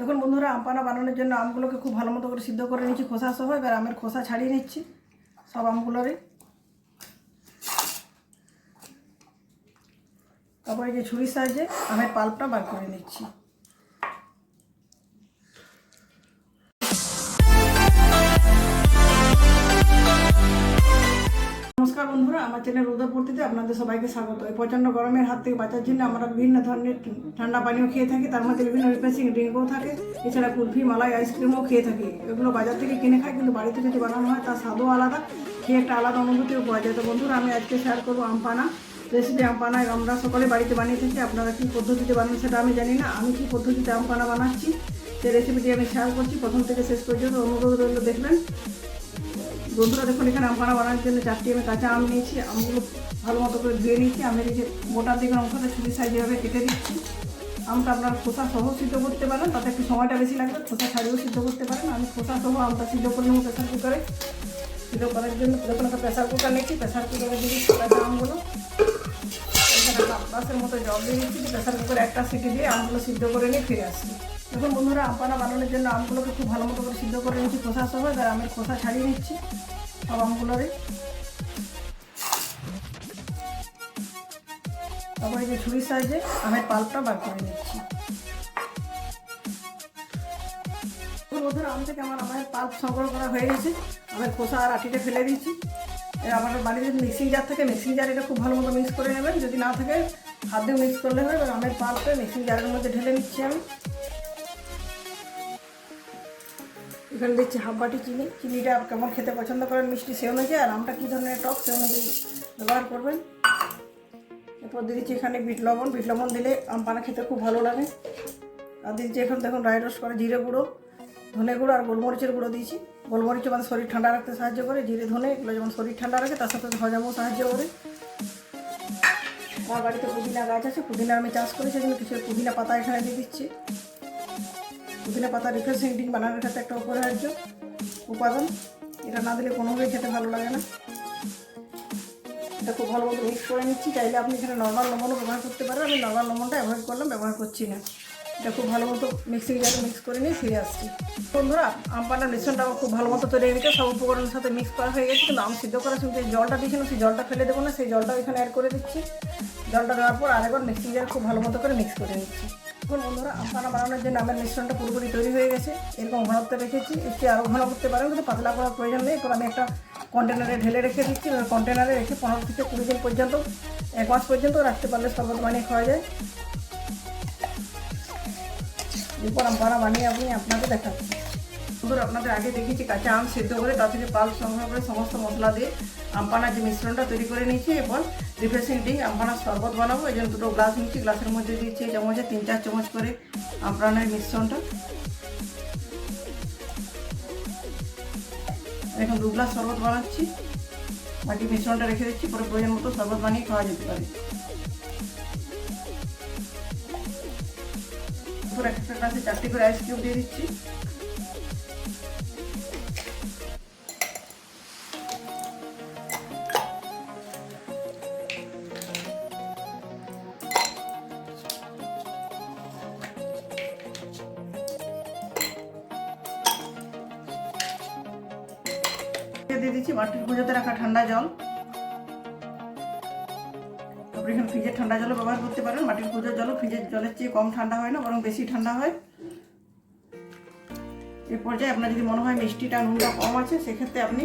দেখুন বন্ধুরা, আম পানা বানানোর জন্য আমগুলোকে খুব ভালো মতো করে সিদ্ধ করে নিচ্ছি খোসা সহ। এবার আমের খোসা ছাড়িয়ে নিচ্ছি সব আমগুলোরই। তারপরে যে ছুরির সাহায্যে আমের পাল্পটা বার করে নিচ্ছি। নমস্কার বন্ধুরা, আমার চ্যানেল উদয়পূর্তিতে আপনাদের সবাইকে স্বাগত। এই প্রচণ্ড গরমের হাত থেকে বাঁচার জন্য আমরা বিভিন্ন ধরনের ঠান্ডা পানীয় খেয়ে থাকি, তার মধ্যে বিভিন্ন রিফ্রেশিং ড্রিঙ্কও থাকে। এছাড়া কুলফি, মালাই, আইসক্রিমও খেয়ে থাকি। এগুলো বাজার থেকে কিনে খাই, কিন্তু বাড়িতে যদি বানানো হয় তার স্বাদও আলাদা, খেয়ে একটা আলাদা অনুভূতিও পাওয়া যায়। তো বন্ধুরা, আমি আজকে শেয়ার করবো আম পানা রেসিপি। আম পানা আমরা সকলে বাড়িতে বানিয়ে থাকি। আপনারা কী পদ্ধতিতে বানান সেটা আমি জানি না। আমি কী পদ্ধতিতে আম পানা বানাচ্ছি সেই রেসিপিটি আমি শেয়ার করছি। প্রথম থেকে শেষ পর্যন্ত অনুরোধ রইল দেখবেন। বন্ধুরা দেখুন, এখানে আম পানা বানানোর জন্য 4টি আমি কাঁচা আম নিয়েছি। আমগুলো ভালো মতো করে ধুয়ে নিয়েছি। আমের এই যে গোটার দিকের অংশটা ছুরির সাইজে এভাবে কেটে দিচ্ছি। আমটা আপনার খোসা সহ সিদ্ধ করতে পারেন, তাতে একটু সময়টা বেশি লাগবে। খোসা ছাড়িয়েও সিদ্ধ করতে পারেন। আমি খোসা সহ আমটা সিদ্ধ করে নেবো প্রেসার কুকারে। সিদ্ধ করার জন্য যখন একটা প্রেসার কুকার নিচ্ছি, প্রেসার কুকারে দিয়ে দিচ্ছি কাঁচা আমগুলো। এখানে 5 গ্লাসের মতো জল দিয়ে দিচ্ছি। প্রেসার কুকারে একটা সিটি দিয়ে আমগুলো সিদ্ধ করে নিয়ে ফিরে আসছি। দেখুন বন্ধুরা, আম পানা বানানোর জন্য আমগুলোকে খুব ভালো মতো করে সিদ্ধ করে নিচ্ছি খোসা সহ। এবার আমের খোসা ছাড়িয়ে নিচ্ছি সব আমগুলোরই। তারপরে যে ছুরির সাহায্যে আমের পাল্পটা বার করে নিচ্ছি। বন্ধুরা, আম থেকে আমার আমের পাল্প সংগ্রহ করা হয়ে গেছে। আমের খোসা আর আটিটা ফেলে দিচ্ছি। আমার বাড়িতে মিক্সিং জার থাকে, মিক্সিং জার এটা খুব ভালো মতো মিক্স করে নেবেন। যদি না থাকে হাত দিয়ে মিক্স করলে হয়। এবার আমের পাল্পটা মিক্সিং জারের মধ্যে ঢেলে নিচ্ছি আমি। এখানে দিচ্ছি হাফ বাটি চিনি। চিনিটা কেমন খেতে পছন্দ করেন মিষ্টি সে অনুযায়ী, আর আমটা কী ধরনের টক সে অনুযায়ী ব্যবহার করবেন। এরপর দিয়ে দিচ্ছি এখানে বিট লবণ। বিট লবণ দিলে আম পানা খেতে খুব ভালো লাগে। আর দিচ্ছি এখন দেখুন ড্রাই রোস্ট করে জিরে গুঁড়ো, ধনে গুঁড়ো আর গোলমরিচের গুঁড়ো দিয়েছি। গোলমরিচ আমাদের শরীর ঠান্ডা রাখতে সাহায্য করে। জিরে ধনে এগুলো যেমন শরীর ঠান্ডা রাখে, তার সাথে হজমও সাহায্য করে। আমার বাড়িতে পুদিনা গাছ আছে, পুদিনা আমি চাষ করি, সেজন্য কিছু পুদিনা পাতা এখানে দিয়ে দিচ্ছি। পুদিনা পাতা রিফ্রেশিং ড্রিঙ্ক বানানোর ক্ষেত্রে একটা অপরিহার্য উপাদান। এটা না দিলে কোনোভাবেই খেতে ভালো লাগে না। এটা খুব ভালো মতো মিক্স করে নিচ্ছি। চাইলে আপনি এখানে নর্মাল লবণও ব্যবহার করতে পারেন। আমি নর্মাল লবণটা অ্যাভয়েড করলাম, ব্যবহার করছি না। এটা খুব ভালো মতো মিক্সিং জারে মিক্স করে নিয়ে ফিরে আসছি। বন্ধুরা, আম পানার মিশ্রণটা আমার খুব ভালো মতো তৈরি হয়ে গেছে। সব উপকরণের সাথে মিক্স করা হয়ে গেছে। কিন্তু আম সিদ্ধ করার সময় যে জলটা দিয়েছিলাম সেই জলটা ফেলে দেবো না, সেই জলটাও এখানে অ্যাড করে দিচ্ছি। জলটা দেওয়ার পর আরেকবার মিক্সিং জারে খুব ভালো মতো করে মিক্স করে নিচ্ছি। এখন বন্ধুরা, আম পানা বানানোর জন্য আমের মিশ্রণটা পুরোপুরি তৈরি হয়ে গেছে। এরকম ঘনত্ব রেখেছি। একটু আরও ঘন করতে পারেন, কিন্তু পাতলা করার প্রয়োজন নেই। এরপর আমি একটা কন্টেনারে ঢেলে রেখে দিচ্ছি। কন্টেনারে রেখে 15 থেকে 20 দিন পর্যন্ত, 1 মাস পর্যন্ত রাখতে পারলে শরবত বানিয়ে খাওয়া যায়। এরপর আম পানা বানিয়ে আমি আপনাকে দেখাচ্ছি। বন্ধুরা, আপনাদের আগে দেখিয়েছি কাঁচা আম সিদ্ধ করে তার থেকে পাল্প সংগ্রহ করে সমস্ত মশলা দিয়ে আম পানার যে মিশ্রণটা তৈরি করে নিয়েছি। এরপর রিফ্রেশিং ড্রিঙ্ক আম পানার শরবত বানাবো। এই জন্য 2টো গ্লাস নিচ্ছি। গ্লাসের মধ্যে দিচ্ছি চামচে 3-4 চামচ করে আম পানার মিশ্রণটা। এখন 2 গ্লাস শরবত বানাচ্ছি। বাকি মিশ্রণটা রেখে দিচ্ছি, পরে প্রয়োজন মতো শরবত বানিয়ে খাওয়া যেতে পারে। এরপর একটা গ্লাসে 4টি করে আইস কিউব দিয়ে দিচ্ছি। দিয়ে দিচ্ছি বাটির গুঁজোতে রাখা ঠান্ডা জল। আপনি এখানে ফ্রিজের ঠান্ডা জলও ব্যবহার করতে পারেন। মাটির গুঁজোর জলও ফ্রিজের জলের চেয়ে কম ঠান্ডা হয় না, বরং বেশি ঠান্ডা হয়। এই পর্যায়ে আপনার যদি মনে হয় মিষ্টিটা নুনটা কম আছে, সেক্ষেত্রে আপনি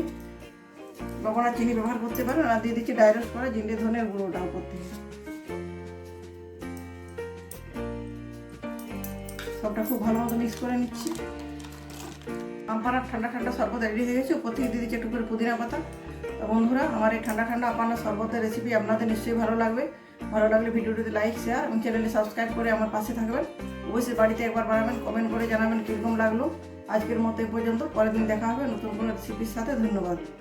লবণ আর চিনি ব্যবহার করতে পারেন। আর দিয়ে দিচ্ছি ড্রাই রোস্ট করা জিরে ধনের গুঁড়োটা উপর থেকে। সবটা খুব ভালো মতো মিক্স করে নিচ্ছি। আম পানার ঠান্ডা ঠান্ডা শরবত রেডি হয়ে গেছে। উপর থেকে দিয়ে দিচ্ছি একটু করে পুদিনা পাতা। বন্ধুরা, আমার এই ঠান্ডা ঠান্ডা আম পানার শরবতের রেসিপি আপনাদের নিশ্চয়ই ভালো লাগবে। ভালো লাগলে ভিডিওটিতে লাইক, শেয়ার এবং চ্যানেলটি সাবস্ক্রাইব করে আমার পাশে থাকবেন। অবশ্যই বাড়িতে একবার বানাবেন, কমেন্ট করে জানাবেন কীরকম লাগলো। আজকের মতো এই পর্যন্ত। পরের দিন দেখা হবে নতুন কোনো রেসিপির সাথে। ধন্যবাদ।